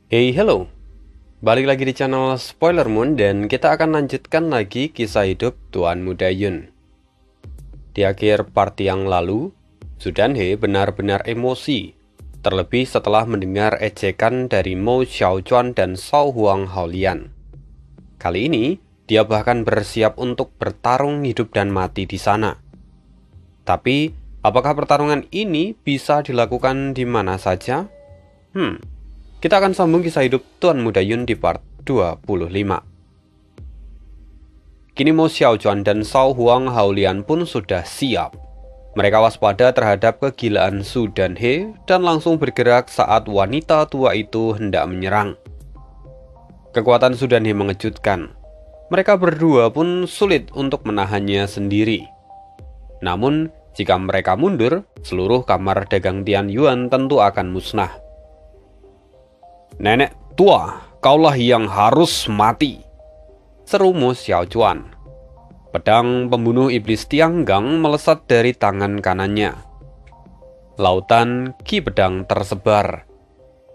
Hey, hello. Balik lagi di channel Spoiler Moon dan kita akan lanjutkan lagi kisah hidup Tuan Muda Yun. Di akhir part yang lalu, Su Danhe benar-benar emosi, terlebih setelah mendengar ejekan dari Mo Xiaochuan dan Shao Huang Haolian. Kali ini, dia bahkan bersiap untuk bertarung hidup dan mati di sana. Tapi, apakah pertarungan ini bisa dilakukan di mana saja? Kita akan sambung kisah hidup Tuan Muda Yun di part 25. Kini Mo Xiaochuan dan Shao Huang Haolian pun sudah siap. Mereka waspada terhadap kegilaan Su Danhe dan langsung bergerak saat wanita tua itu hendak menyerang. Kekuatan Su Danhe mengejutkan. Mereka berdua pun sulit untuk menahannya sendiri. Namun, jika mereka mundur, seluruh kamar dagang Tian Yuan tentu akan musnah. "Nenek tua, kaulah yang harus mati," seru Mo Xiaochuan. Pedang pembunuh iblis Tianggang melesat dari tangan kanannya. Lautan ki pedang tersebar.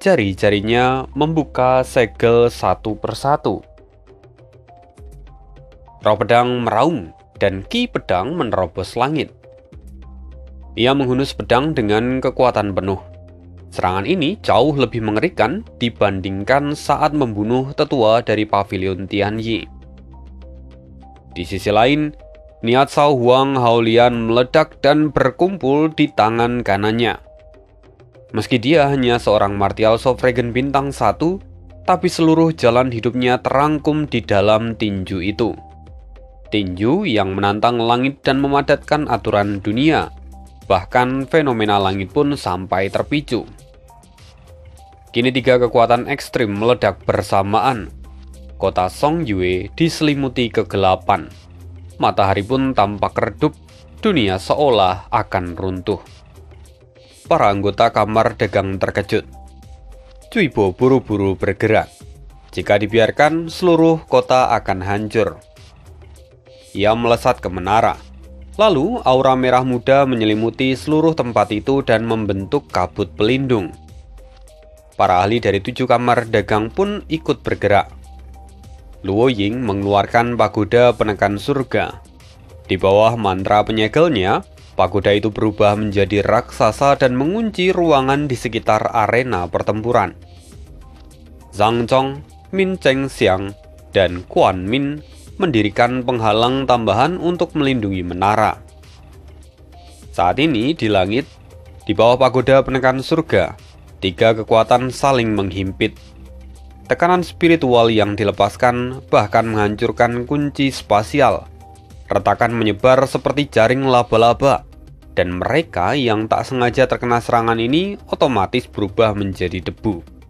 Jari-jarinya membuka segel satu persatu. Roh pedang meraung dan ki pedang menerobos langit. Ia menghunus pedang dengan kekuatan penuh. Serangan ini jauh lebih mengerikan dibandingkan saat membunuh tetua dari pavilion Tianyi. Di sisi lain, niat Shao Huang Haolian meledak dan berkumpul di tangan kanannya. Meski dia hanya seorang martial Sovereign bintang 1, tapi seluruh jalan hidupnya terangkum di dalam tinju itu. Tinju yang menantang langit dan memadatkan aturan dunia. Bahkan fenomena langit pun sampai terpicu. Kini tiga kekuatan ekstrim meledak bersamaan. Kota Songyue diselimuti kegelapan. Matahari pun tampak redup. Dunia seolah akan runtuh. Para anggota kamar dagang terkejut. Cuibo buru-buru bergerak. Jika dibiarkan, seluruh kota akan hancur. Ia melesat ke menara. Lalu, aura merah muda menyelimuti seluruh tempat itu dan membentuk kabut pelindung. Para ahli dari 7 kamar dagang pun ikut bergerak. Luo Ying mengeluarkan pagoda penekan surga. Di bawah mantra penyegelnya, pagoda itu berubah menjadi raksasa dan mengunci ruangan di sekitar arena pertempuran. Zhang Zhong, Min Cheng Xiang, dan Quan Min mendirikan penghalang tambahan untuk melindungi menara. Saat ini di langit, di bawah pagoda penekan surga, 3 kekuatan saling menghimpit. Tekanan spiritual yang dilepaskan bahkan menghancurkan kunci spasial. Retakan menyebar seperti jaring laba-laba, dan mereka yang tak sengaja terkena serangan ini otomatis berubah menjadi debu.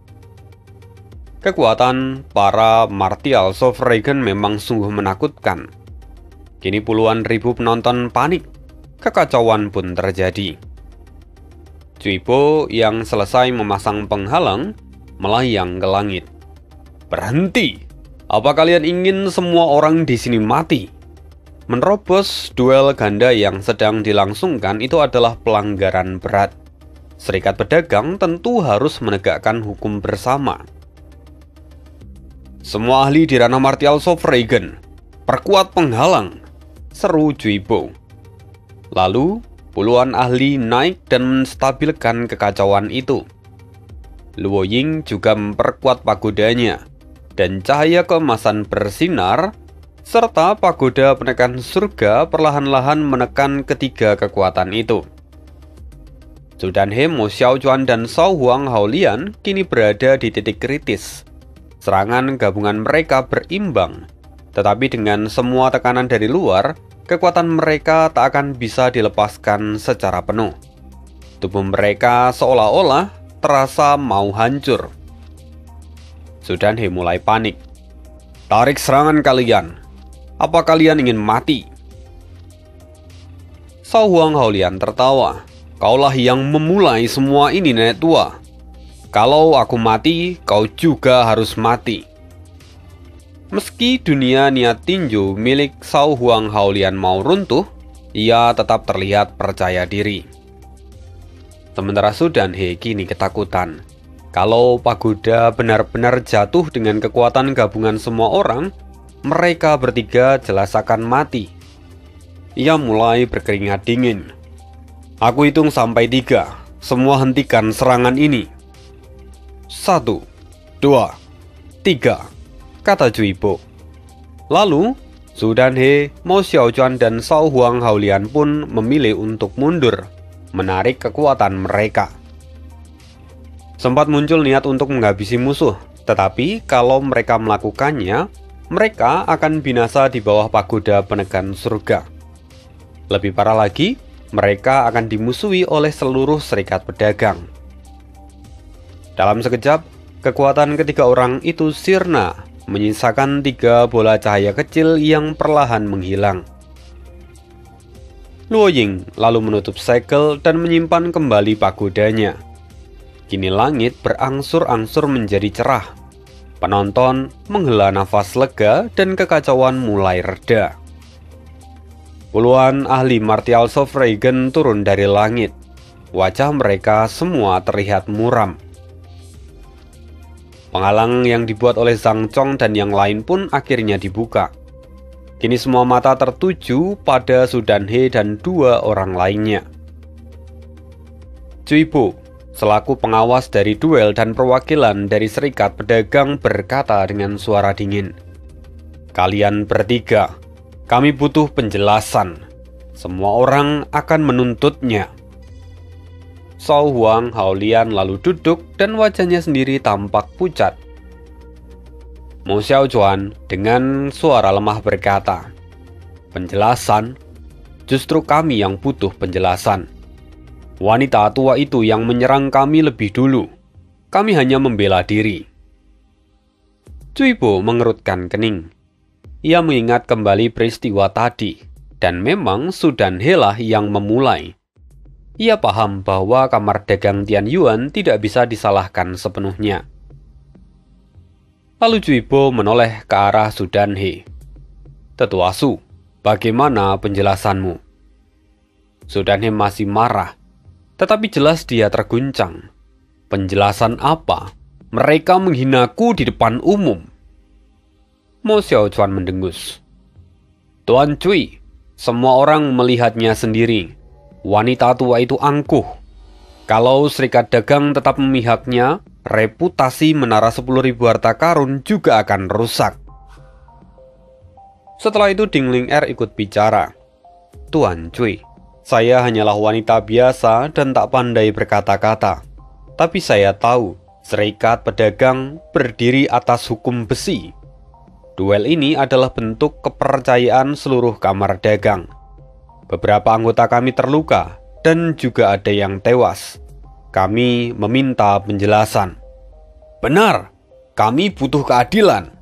Kekuatan para martial Sovereign memang sungguh menakutkan. Kini puluhan ribu penonton panik. Kekacauan pun terjadi. Cuibo yang selesai memasang penghalang melayang ke langit. "Berhenti! Apa kalian ingin semua orang di sini mati?" Menerobos duel ganda yang sedang dilangsungkan itu adalah pelanggaran berat. Serikat pedagang tentu harus menegakkan hukum bersama. "Semua ahli di ranah martial Sovereign, perkuat penghalang," seru Cuibo. Lalu, puluhan ahli naik dan menstabilkan kekacauan itu. Luo Ying juga memperkuat pagodanya, dan cahaya keemasan bersinar, serta pagoda penekan surga perlahan-lahan menekan ketiga kekuatan itu. Su Danhe, Mo Xiaochuan, dan Shao Huang Haolian kini berada di titik kritis. Serangan gabungan mereka berimbang, tetapi dengan semua tekanan dari luar, kekuatan mereka tak akan bisa dilepaskan secara penuh. Tubuh mereka seolah-olah terasa mau hancur. Su Danhe mulai panik. "Tarik serangan kalian. Apa kalian ingin mati?" Shao Huang Haolian tertawa. "Kaulah yang memulai semua ini, nenek tua. Kalau aku mati, kau juga harus mati." Meski dunia niat tinju milik Shao Huang Haolian mau runtuh, ia tetap terlihat percaya diri. Sementara Su Danhe kini ketakutan. Kalau pagoda benar-benar jatuh dengan kekuatan gabungan semua orang, mereka bertiga jelas akan mati. Ia mulai berkeringat dingin. Aku hitung sampai 3. Semua hentikan serangan ini. 1, 2, 3, kata Juibo. Lalu, Su Danhe, Mo Xiaochuan, dan Shao Huang Haolian pun memilih untuk mundur, menarik kekuatan mereka. Sempat muncul niat untuk menghabisi musuh, tetapi kalau mereka melakukannya, mereka akan binasa di bawah pagoda penekan surga. Lebih parah lagi, mereka akan dimusuhi oleh seluruh serikat pedagang. Dalam sekejap, kekuatan ketiga orang itu sirna, menyisakan 3 bola cahaya kecil yang perlahan menghilang. Luo Ying lalu menutup segel dan menyimpan kembali pagodanya. Kini langit berangsur-angsur menjadi cerah. Penonton menghela nafas lega dan kekacauan mulai reda. Puluhan ahli martial of Reigen turun dari langit. Wajah mereka semua terlihat muram. Penghalang yang dibuat oleh Zhang Chong dan yang lain pun akhirnya dibuka. Kini semua mata tertuju pada Su Danhe dan 2 orang lainnya. Juibo, selaku pengawas dari duel dan perwakilan dari serikat pedagang, berkata dengan suara dingin, "Kalian bertiga, kami butuh penjelasan. Semua orang akan menuntutnya." Shao Huang Haolian lalu duduk dan wajahnya sendiri tampak pucat. Mo Xiaochuan dengan suara lemah berkata, "Penjelasan? Justru kami yang butuh penjelasan. Wanita tua itu yang menyerang kami lebih dulu. Kami hanya membela diri." Juibo mengerutkan kening. Ia mengingat kembali peristiwa tadi, dan memang Su Danhe lah yang memulai. Ia paham bahwa kamar dagang Tian Yuan tidak bisa disalahkan sepenuhnya. Lalu Juibo menoleh ke arah Su Danhe. "Tetua Su, bagaimana penjelasanmu?" Su Danhe masih marah, tetapi jelas dia terguncang. "Penjelasan apa? Mereka menghinaku di depan umum." Mo Xiaochuan mendengus. "Tuan Cui, semua orang melihatnya sendiri. Wanita tua itu angkuh. Kalau serikat dagang tetap memihaknya, reputasi menara 10.000 harta karun juga akan rusak." Setelah itu Ding Ling Er ikut bicara. "Tuan Cui, saya hanyalah wanita biasa dan tak pandai berkata-kata. Tapi saya tahu, serikat pedagang berdiri atas hukum besi. Duel ini adalah bentuk kepercayaan seluruh kamar dagang. Beberapa anggota kami terluka, dan juga ada yang tewas. Kami meminta penjelasan." "Benar, kami butuh keadilan."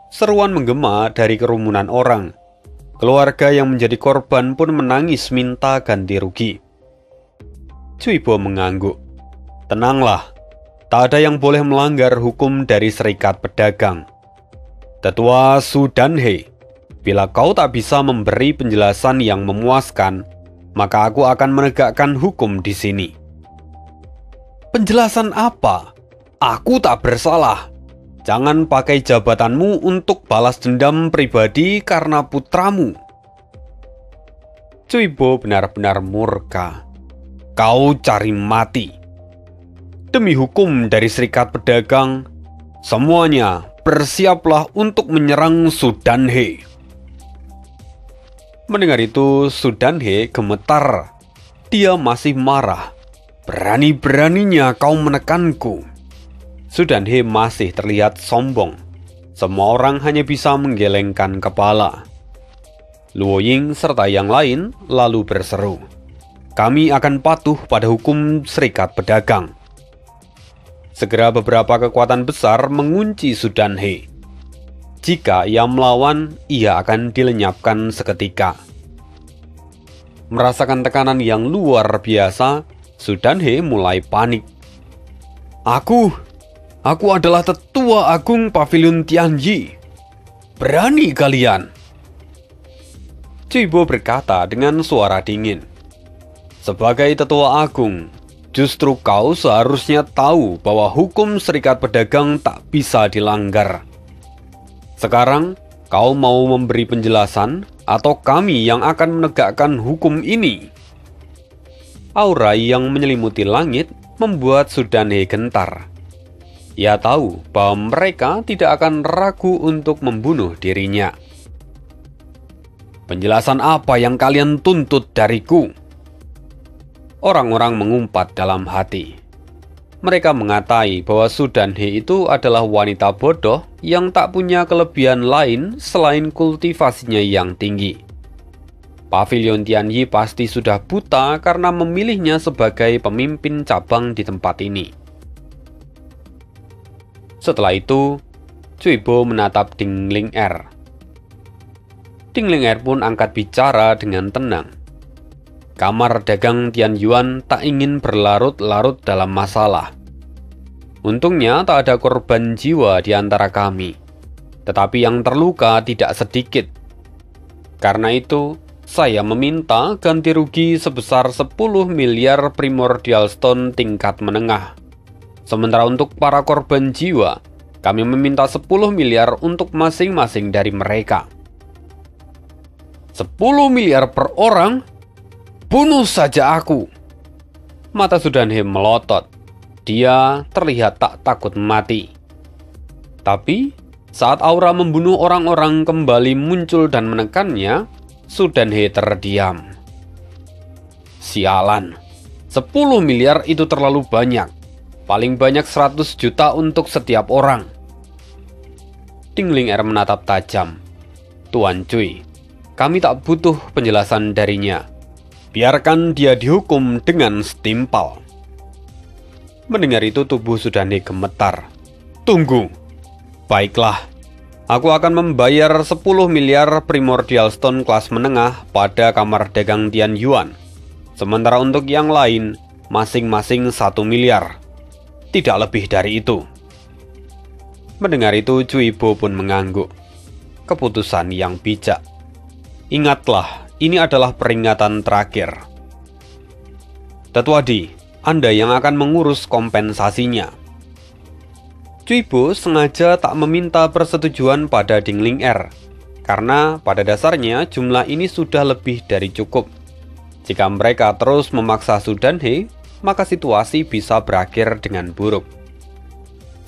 Seruan menggema dari kerumunan orang. Keluarga yang menjadi korban pun menangis minta ganti rugi. Juibo mengangguk. "Tenanglah, tak ada yang boleh melanggar hukum dari serikat pedagang. Tetua Su Danhe, bila kau tak bisa memberi penjelasan yang memuaskan, maka aku akan menegakkan hukum di sini." "Penjelasan apa? Aku tak bersalah. Jangan pakai jabatanmu untuk balas dendam pribadi karena putramu." Juibo benar-benar murka. "Kau cari mati. Demi hukum dari serikat pedagang, semuanya bersiaplah untuk menyerang Su Danhe." Mendengar itu, Su Danhe gemetar. Dia masih marah. "Berani-beraninya kau menekanku." Su Danhe masih terlihat sombong. Semua orang hanya bisa menggelengkan kepala. Luo Ying serta yang lain lalu berseru, "Kami akan patuh pada hukum serikat pedagang." Segera beberapa kekuatan besar mengunci Su Danhe. Jika ia melawan, ia akan dilenyapkan seketika. Merasakan tekanan yang luar biasa, Su Danhe mulai panik. Aku adalah tetua agung Pavilion Tianyi. Berani kalian?" Juibo berkata dengan suara dingin. "Sebagai tetua agung, Justru kau seharusnya tahu bahwa hukum serikat pedagang tak bisa dilanggar. Sekarang, kau mau memberi penjelasan atau kami yang akan menegakkan hukum ini? Aura yang menyelimuti langit membuat Sudanhe gentar. Ia tahu bahwa mereka tidak akan ragu untuk membunuh dirinya. Penjelasan apa yang kalian tuntut dariku? Orang-orang mengumpat dalam hati. Mereka mengatai bahwa Sudanhe itu adalah wanita bodoh yang tak punya kelebihan lain selain kultivasinya yang tinggi. Pavilion Tianyi pasti sudah buta karena memilihnya sebagai pemimpin cabang di tempat ini. Setelah itu, Cuibo menatap Ding Ling Er. Ding Ling Er pun angkat bicara dengan tenang. Kamar dagang Tian Yuan tak ingin berlarut-larut dalam masalah. Untungnya tak ada korban jiwa di antara kami, tetapi yang terluka tidak sedikit. Karena itu, saya meminta ganti rugi sebesar 10 miliar primordial stone tingkat menengah. Sementara untuk para korban jiwa, kami meminta 10 miliar untuk masing-masing dari mereka. 10 miliar per orang? Bunuh saja aku. Mata Sudanhe melotot. Dia terlihat tak takut mati. Tapi saat aura membunuh orang-orang kembali muncul dan menekannya, Sudanhe terdiam. Sialan, 10 miliar itu terlalu banyak. Paling banyak 100 juta untuk setiap orang. Ding Ling Er menatap tajam. Tuan Cui, kami tak butuh penjelasan darinya. Biarkan dia dihukum dengan setimpal. Mendengar itu tubuh Sudanhe gemetar. Tunggu. Baiklah. Aku akan membayar 10 miliar primordial stone kelas menengah pada kamar dagang Tian Yuan. Sementara untuk yang lain, masing-masing 1 miliar. Tidak lebih dari itu. Mendengar itu, Cuibo pun mengangguk. Keputusan yang bijak. Ingatlah, ini adalah peringatan terakhir. Tetuadi, Anda yang akan mengurus kompensasinya. Cuibo sengaja tak meminta persetujuan pada Ding Ling Er, karena pada dasarnya jumlah ini sudah lebih dari cukup. Jika mereka terus memaksa Sudanhe, maka situasi bisa berakhir dengan buruk.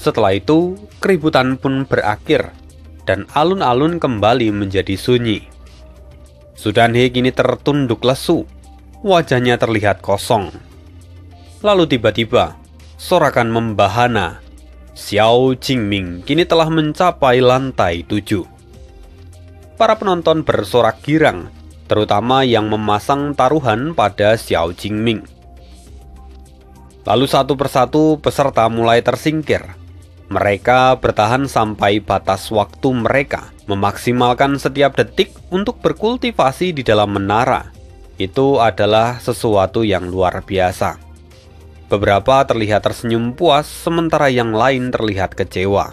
Setelah itu, keributan pun berakhir, dan alun-alun kembali menjadi sunyi. Sudanhe kini tertunduk lesu, wajahnya terlihat kosong. Lalu tiba-tiba, sorakan membahana. Xiao Jingming kini telah mencapai lantai 7. Para penonton bersorak girang, terutama yang memasang taruhan pada Xiao Jingming. Lalu satu persatu peserta mulai tersingkir. Mereka bertahan sampai batas waktu mereka, memaksimalkan setiap detik untuk berkultivasi di dalam menara. Itu adalah sesuatu yang luar biasa. Beberapa terlihat tersenyum puas, sementara yang lain terlihat kecewa.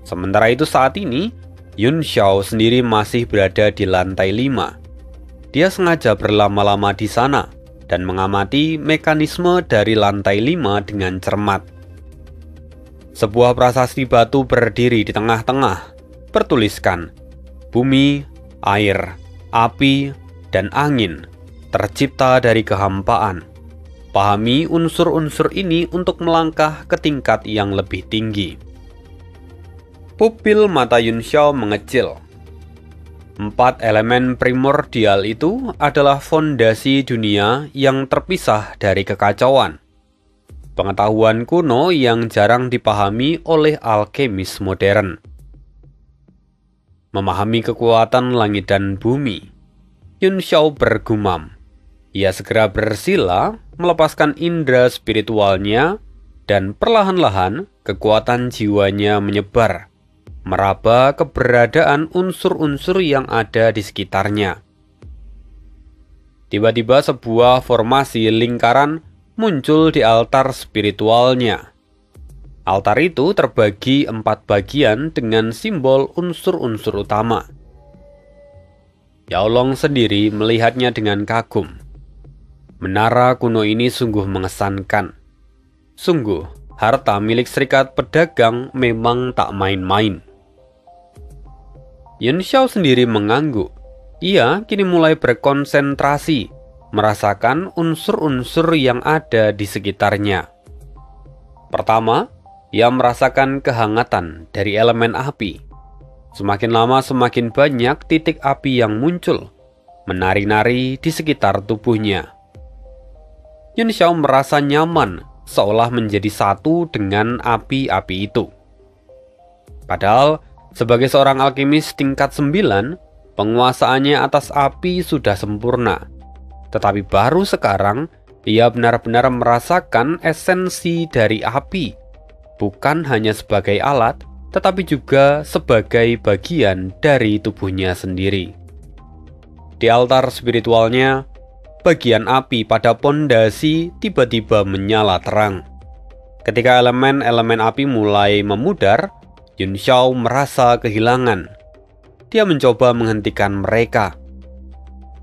Sementara itu saat ini, Yun Xiao sendiri masih berada di lantai 5. Dia sengaja berlama-lama di sana dan mengamati mekanisme dari lantai 5 dengan cermat. Sebuah prasasti batu berdiri di tengah-tengah, bertuliskan, bumi, air, api, dan angin tercipta dari kehampaan. Pahami unsur-unsur ini untuk melangkah ke tingkat yang lebih tinggi. Pupil mata Yun Xiao mengecil. 4 elemen primordial itu adalah fondasi dunia yang terpisah dari kekacauan. Pengetahuan kuno yang jarang dipahami oleh alkemis modern. Memahami kekuatan langit dan bumi, Yun Xiao bergumam. Ia segera bersila, melepaskan indera spiritualnya, dan perlahan-lahan kekuatan jiwanya menyebar, meraba keberadaan unsur-unsur yang ada di sekitarnya. Tiba-tiba sebuah formasi lingkaran muncul di altar spiritualnya. Altar itu terbagi 4 bagian dengan simbol unsur-unsur utama. Yao Long sendiri melihatnya dengan kagum. Menara kuno ini sungguh mengesankan. Sungguh, harta milik serikat pedagang memang tak main-main. Yun Xiao sendiri mengangguk. Ia kini mulai berkonsentrasi, merasakan unsur-unsur yang ada di sekitarnya. Pertama, ia merasakan kehangatan dari elemen api. Semakin lama semakin banyak titik api yang muncul, menari-nari di sekitar tubuhnya. Yun Xiao merasa nyaman, seolah menjadi satu dengan api-api itu. Padahal, sebagai seorang alkemis tingkat 9, penguasaannya atas api sudah sempurna. Tetapi baru sekarang, ia benar-benar merasakan esensi dari api, bukan hanya sebagai alat, tetapi juga sebagai bagian dari tubuhnya sendiri. Di altar spiritualnya, bagian api pada pondasi tiba-tiba menyala terang. Ketika elemen-elemen api mulai memudar, Yun Xiao merasa kehilangan. Dia mencoba menghentikan mereka.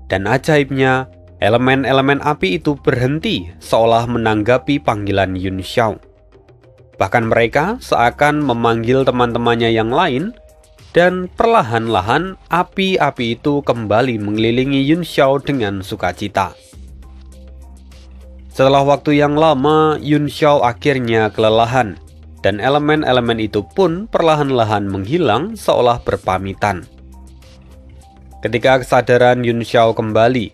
Dan ajaibnya, elemen-elemen api itu berhenti seolah menanggapi panggilan Yun Xiao. Bahkan mereka seakan memanggil teman-temannya yang lain, dan perlahan-lahan api-api itu kembali mengelilingi Yun Xiao dengan sukacita. Setelah waktu yang lama, Yun Xiao akhirnya kelelahan, dan elemen-elemen itu pun perlahan-lahan menghilang seolah berpamitan. Ketika kesadaran Yun Xiao kembali,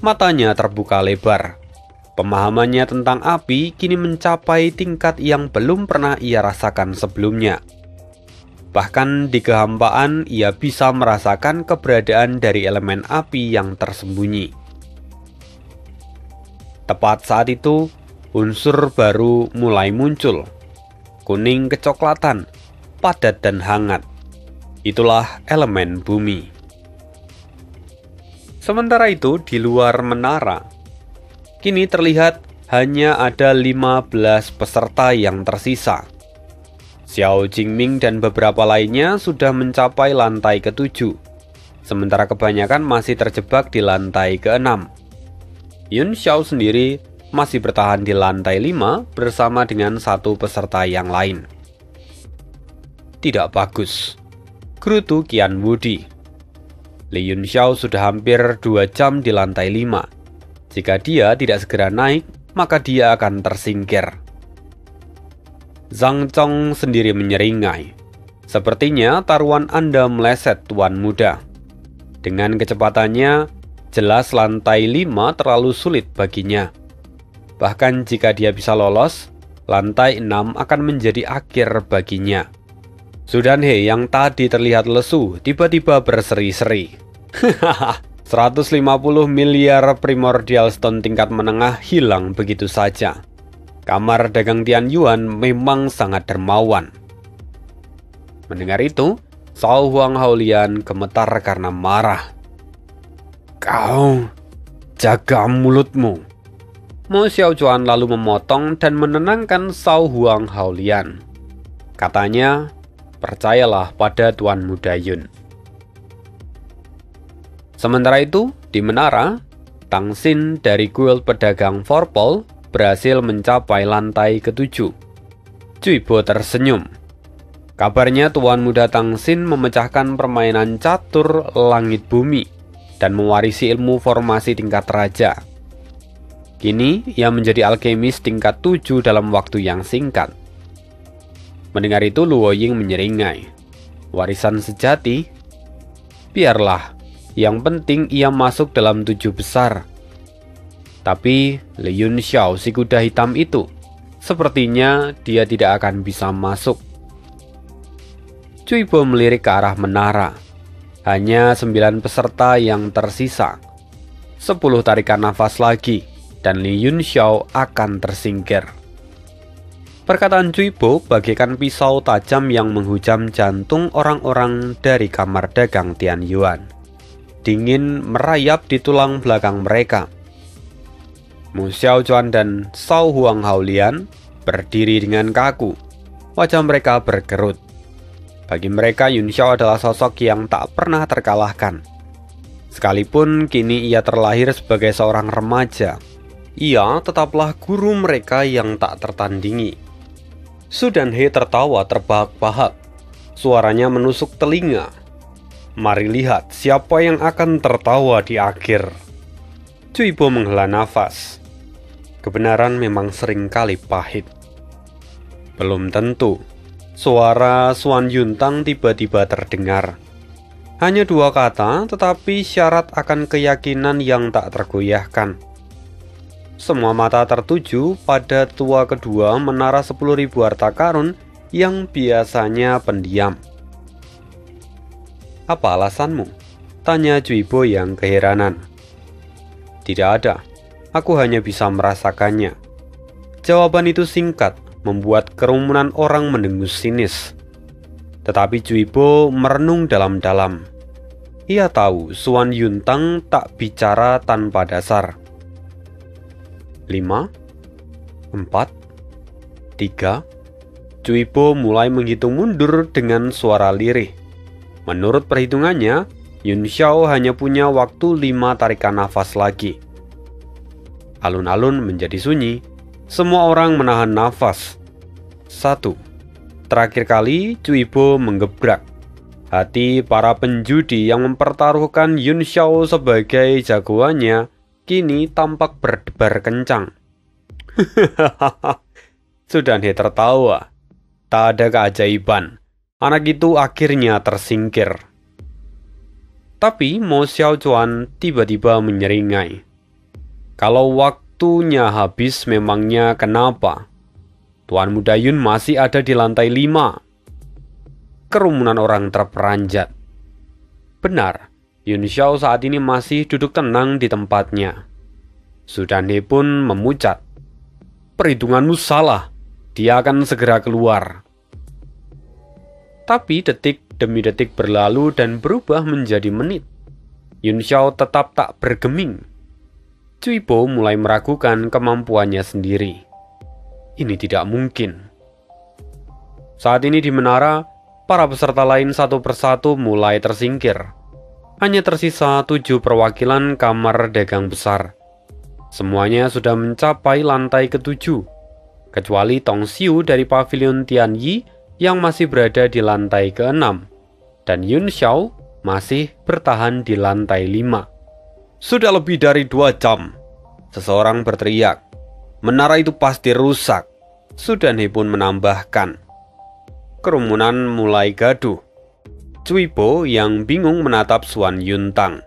matanya terbuka lebar. Pemahamannya tentang api kini mencapai tingkat yang belum pernah ia rasakan sebelumnya. Bahkan di kehampaan ia bisa merasakan keberadaan dari elemen api yang tersembunyi. Tepat saat itu, unsur baru mulai muncul. Kuning kecoklatan, padat dan hangat. Itulah elemen bumi. Sementara itu di luar menara, kini terlihat hanya ada 15 peserta yang tersisa. Xiao Jingming dan beberapa lainnya sudah mencapai lantai ke-7, sementara kebanyakan masih terjebak di lantai ke-6. Yun Xiao sendiri masih bertahan di lantai 5 bersama dengan satu peserta yang lain. Tidak bagus, gerutu Qian Wudi. Li Yun Xiao sudah hampir 2 jam di lantai 5. Jika dia tidak segera naik, maka dia akan tersingkir. Zhang Chong sendiri menyeringai. Sepertinya taruhan Anda meleset, Tuan Muda. Dengan kecepatannya, jelas lantai 5 terlalu sulit baginya. Bahkan jika dia bisa lolos, lantai 6 akan menjadi akhir baginya. Su Danhe yang tadi terlihat lesu tiba-tiba berseri-seri. 150 miliar primordial stone tingkat menengah hilang begitu saja. Kamar dagang Tian Yuan memang sangat dermawan. Mendengar itu, Cao Huang Haolian gemetar karena marah. Kau, jaga mulutmu. Mo Xiaochuan lalu memotong dan menenangkan Cao Huang Haolian. Katanya, percayalah pada Tuan Muda Yun. Sementara itu, di menara, Tang Xin dari guild pedagang Forpol berhasil mencapai lantai ke-7. Cui Bo tersenyum. Kabarnya Tuan Muda Tang Xin memecahkan permainan catur langit bumi dan mewarisi ilmu formasi tingkat raja. Kini, ia menjadi alkemis tingkat 7 dalam waktu yang singkat. Mendengar itu, Luo Ying menyeringai. Warisan sejati? Biarlah, yang penting ia masuk dalam 7 besar. Tapi Li Yun Xiao si kuda hitam itu, sepertinya dia tidak akan bisa masuk. Cui Bo melirik ke arah menara. Hanya 9 peserta yang tersisa. 10 tarikan nafas lagi, dan Li Yun Xiao akan tersingkir. Perkataan Cui Bo bagaikan pisau tajam yang menghujam jantung orang-orang dari kamar dagang Tian Yuan. Dingin merayap di tulang belakang mereka. Mu Xiaochuan dan Cao Huang Haolian berdiri dengan kaku. Wajah mereka berkerut. Bagi mereka, Yun Xiao adalah sosok yang tak pernah terkalahkan. Sekalipun kini ia terlahir sebagai seorang remaja, Ia tetaplah guru mereka yang tak tertandingi. Su dan He tertawa terbahak-bahak. Suaranya menusuk telinga. Mari lihat siapa yang akan tertawa di akhir. Cuibo menghela nafas. Kebenaran memang seringkali pahit. Belum tentu. Suara Suan Yuntang tiba-tiba terdengar. Hanya 2 kata, tetapi syarat akan keyakinan yang tak tergoyahkan. Semua mata tertuju pada tua kedua menara 10.000 harta karun yang biasanya pendiam. Apa alasanmu? Tanya Cuibo yang keheranan. Tidak ada, aku hanya bisa merasakannya. Jawaban itu singkat, membuat kerumunan orang mendengus sinis. Tetapi Cuibo merenung dalam-dalam. Ia tahu Suan Yuntang tak bicara tanpa dasar. 5, 4, 3. Cuibo mulai menghitung mundur dengan suara lirih. Menurut perhitungannya, Yun Xiao hanya punya waktu 5 tarikan nafas lagi. Alun-alun menjadi sunyi. Semua orang menahan nafas. 1. Terakhir kali Cuibo menggebrak. Hati para penjudi yang mempertaruhkan Yun Xiao sebagai jagoannya kini tampak berdebar kencang. Sudan He tertawa. Tak ada keajaiban. Anak itu akhirnya tersingkir. Tapi Mo Xiao Chuan tiba-tiba menyeringai. Kalau waktunya habis memangnya kenapa? Tuan Muda Yun masih ada di lantai 5. Kerumunan orang terperanjat. Benar, Yun Xiao saat ini masih duduk tenang di tempatnya. Sudan He pun memucat. Perhitunganmu salah, dia akan segera keluar. Tapi detik demi detik berlalu dan berubah menjadi menit. Yun Xiao tetap tak bergeming. Cuibo mulai meragukan kemampuannya sendiri. Ini tidak mungkin. Saat ini di menara, para peserta lain satu persatu mulai tersingkir. Hanya tersisa 7 perwakilan kamar dagang besar. Semuanya sudah mencapai lantai ke-7, kecuali Tong Xiu dari pavilion Tianyi yang masih berada di lantai ke-6, dan Yun Xiao masih bertahan di lantai 5. Sudah lebih dari 2 jam. Seseorang berteriak. Menara itu pasti rusak. Sudan He pun menambahkan. Kerumunan mulai gaduh. Cuibo yang bingung menatap Suan Yuntang.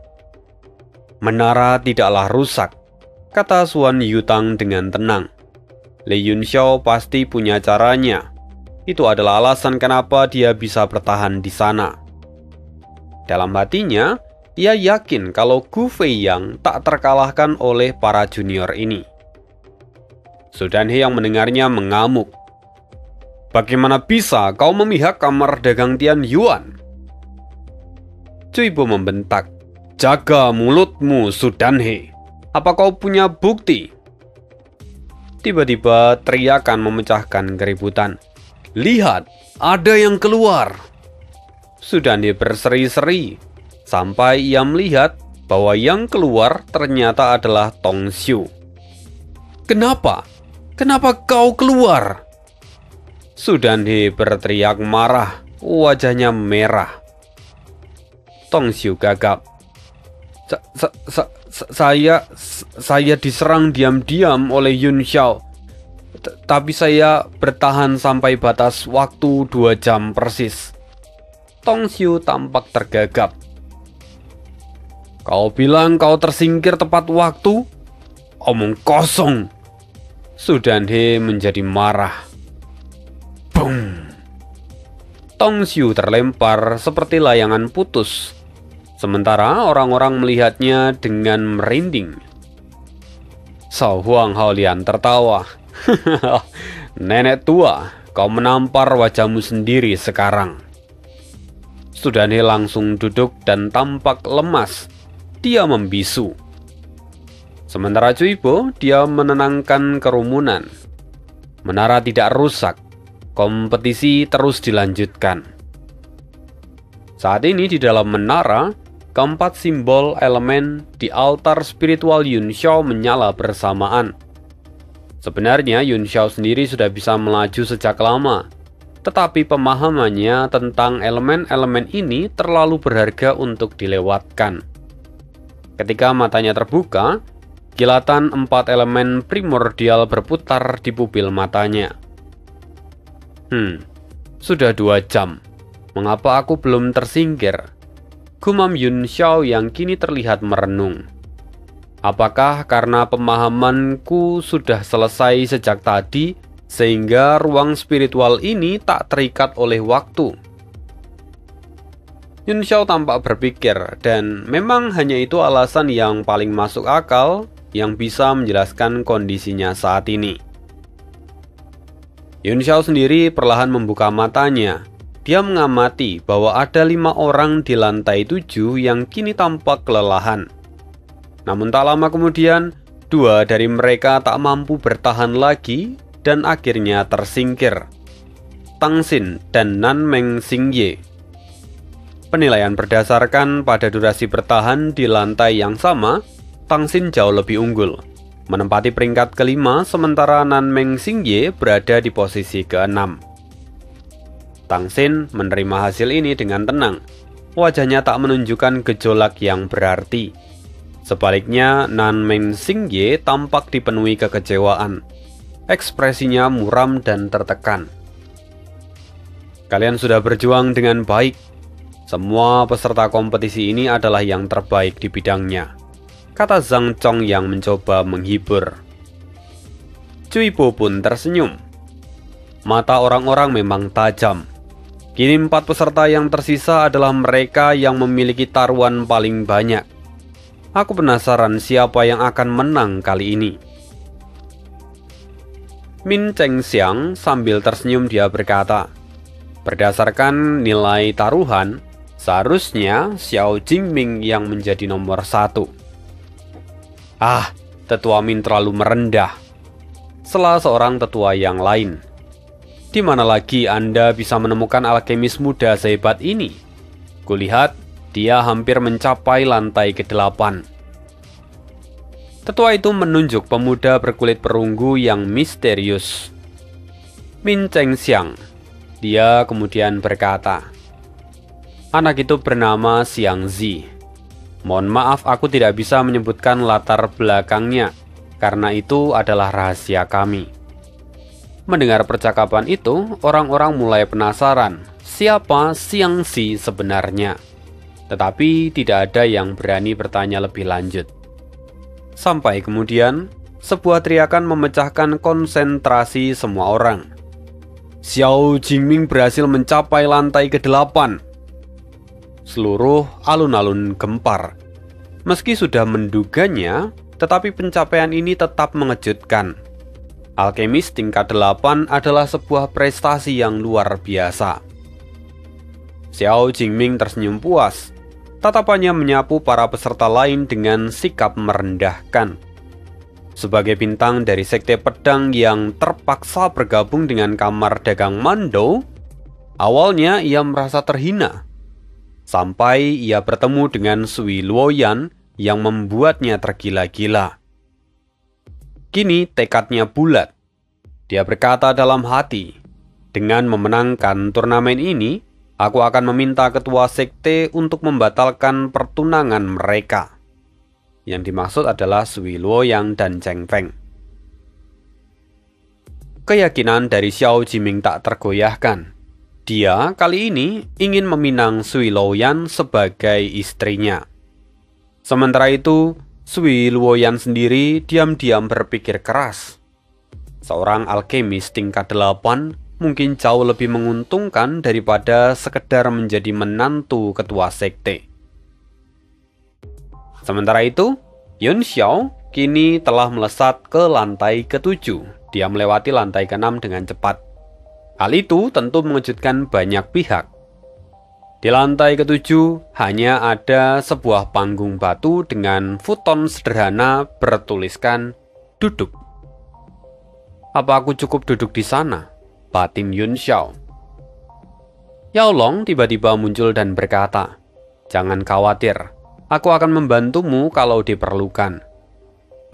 Menara tidaklah rusak, kata Suan Yuntang dengan tenang. Li Yun Xiao pasti punya caranya. Itu adalah alasan kenapa dia bisa bertahan di sana. Dalam hatinya, ia yakin kalau Gu Feiyang tak terkalahkan oleh para junior ini. Sudan He yang mendengarnya mengamuk. Bagaimana bisa kau memihak kamar dagang Tian Yuan? Cuibo membentak. Jaga mulutmu, Sudan He. Apa kau punya bukti? Tiba-tiba teriakan memecahkan keributan. Lihat, ada yang keluar. Sudan He berseri-seri sampai ia melihat bahwa yang keluar ternyata adalah Tong Xiu. Kenapa? Kenapa kau keluar? Sudan He berteriak marah, wajahnya merah. Tong Xiu gagap. Saya diserang diam-diam oleh Yun Xiao. Tapi saya bertahan sampai batas waktu 2 jam persis. Tong Xiu tampak tergagap. Kau bilang kau tersingkir tepat waktu? Omong kosong. Sudan He menjadi marah. Boom. Tong Xiu terlempar seperti layangan putus. Sementara orang-orang melihatnya dengan merinding. Sao Huang Haolian tertawa. Nenek tua, kau menampar wajahmu sendiri sekarang. Sudan He langsung duduk dan tampak lemas. Dia membisu. Sementara Cuibo, dia menenangkan kerumunan. Menara tidak rusak. Kompetisi terus dilanjutkan. Saat ini di dalam menara, keempat simbol elemen di altar spiritual Yun Xiao menyala bersamaan. Sebenarnya Yun Xiao sendiri sudah bisa melaju sejak lama, tetapi pemahamannya tentang elemen-elemen ini terlalu berharga untuk dilewatkan. Ketika matanya terbuka, kilatan 4 elemen primordial berputar di pupil matanya. Sudah 2 jam. Mengapa aku belum tersingkir? Gumam Yun Xiao yang kini terlihat merenung. Apakah karena pemahamanku sudah selesai sejak tadi, sehingga ruang spiritual ini tak terikat oleh waktu? Yun Xiao tampak berpikir, dan memang hanya itu alasan yang paling masuk akal yang bisa menjelaskan kondisinya saat ini. Yun Xiao sendiri perlahan membuka matanya. Dia mengamati bahwa ada 5 orang di lantai 7 yang kini tampak kelelahan. Namun tak lama kemudian, 2 dari mereka tak mampu bertahan lagi dan akhirnya tersingkir. Tang Xin dan Nan Meng Xingye. Penilaian berdasarkan pada durasi bertahan di lantai yang sama, Tang Xin jauh lebih unggul, menempati peringkat ke-5, sementara Nan Meng Xingye berada di posisi ke-6. Tang Xin menerima hasil ini dengan tenang. Wajahnya tak menunjukkan gejolak yang berarti. Sebaliknya, Nan Meng Xingye tampak dipenuhi kekecewaan. Ekspresinya muram dan tertekan. Kalian sudah berjuang dengan baik. Semua peserta kompetisi ini adalah yang terbaik di bidangnya, kata Zhang Chong yang mencoba menghibur. Cui Po pun tersenyum. Mata orang-orang memang tajam. Kini 4 peserta yang tersisa adalah mereka yang memiliki taruhan paling banyak. Aku penasaran siapa yang akan menang kali ini. Min Cheng Xiang sambil tersenyum dia berkata, berdasarkan nilai taruhan, seharusnya Xiao Jingming yang menjadi nomor 1. Tetua Min terlalu merendah, sela seorang tetua yang lain. Di mana lagi Anda bisa menemukan alkemis muda sehebat ini? Kulihat, dia hampir mencapai lantai ke-8. Tetua itu menunjuk pemuda berkulit perunggu yang misterius. Min Cheng Xiang. Dia kemudian berkata, anak itu bernama Xiang Zi. Mohon maaf aku tidak bisa menyebutkan latar belakangnya, karena itu adalah rahasia kami. Mendengar percakapan itu, orang-orang mulai penasaran siapa Xiang Zi sebenarnya. Tetapi tidak ada yang berani bertanya lebih lanjut. Sampai kemudian, sebuah teriakan memecahkan konsentrasi semua orang. Xiao Jingming berhasil mencapai lantai ke-8. Seluruh alun-alun gempar. Meski sudah menduganya, tetapi pencapaian ini tetap mengejutkan. Alkemis tingkat 8 adalah sebuah prestasi yang luar biasa. Xiao Jingming tersenyum puas. Tatapannya menyapu para peserta lain dengan sikap merendahkan. Sebagai bintang dari sekte pedang yang terpaksa bergabung dengan kamar dagang Mando, awalnya ia merasa terhina. Sampai ia bertemu dengan Sui Luoyan yang membuatnya tergila-gila. Kini tekadnya bulat. Dia berkata dalam hati, dengan memenangkan turnamen ini, aku akan meminta ketua sekte untuk membatalkan pertunangan mereka. Yang dimaksud adalah Sui Luoyang dan Cheng Feng. Keyakinan dari Xiao Jiming tak tergoyahkan. Dia kali ini ingin meminang Sui Luoyan sebagai istrinya. Sementara itu, Sui Luoyan sendiri diam-diam berpikir keras. Seorang alkemis tingkat 8 mungkin jauh lebih menguntungkan daripada sekedar menjadi menantu ketua sekte. Sementara itu, Yun Xiao kini telah melesat ke lantai ke-7. Dia melewati lantai ke-6 dengan cepat. Hal itu tentu mengejutkan banyak pihak. Di lantai ke-7 hanya ada sebuah panggung batu dengan futon sederhana bertuliskan duduk. Apa aku cukup duduk di sana? Batin Yun Xiao. Yao Long tiba-tiba muncul dan berkata, jangan khawatir, Aku akan membantumu kalau diperlukan.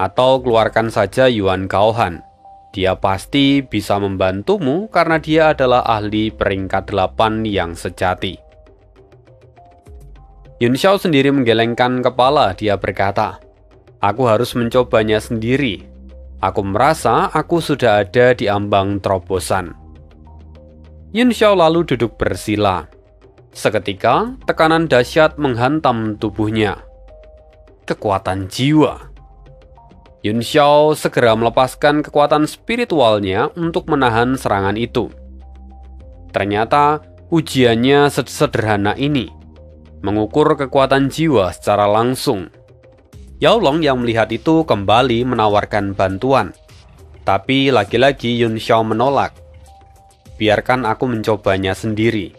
Atau keluarkan saja Yuan Gaohan. Dia pasti bisa membantumu karena dia adalah ahli peringkat 8 yang sejati. Yun Xiao sendiri menggelengkan kepala. Dia berkata, aku harus mencobanya sendiri. Aku merasa aku sudah ada di ambang terobosan. Yun Xiao lalu duduk bersila. Seketika, tekanan dahsyat menghantam tubuhnya. Kekuatan jiwa. Yun Xiao segera melepaskan kekuatan spiritualnya untuk menahan serangan itu. Ternyata ujiannya sederhana ini, mengukur kekuatan jiwa secara langsung. Yao Long yang melihat itu kembali menawarkan bantuan. Tapi lagi-lagi Yun Xiao menolak. Biarkan aku mencobanya sendiri.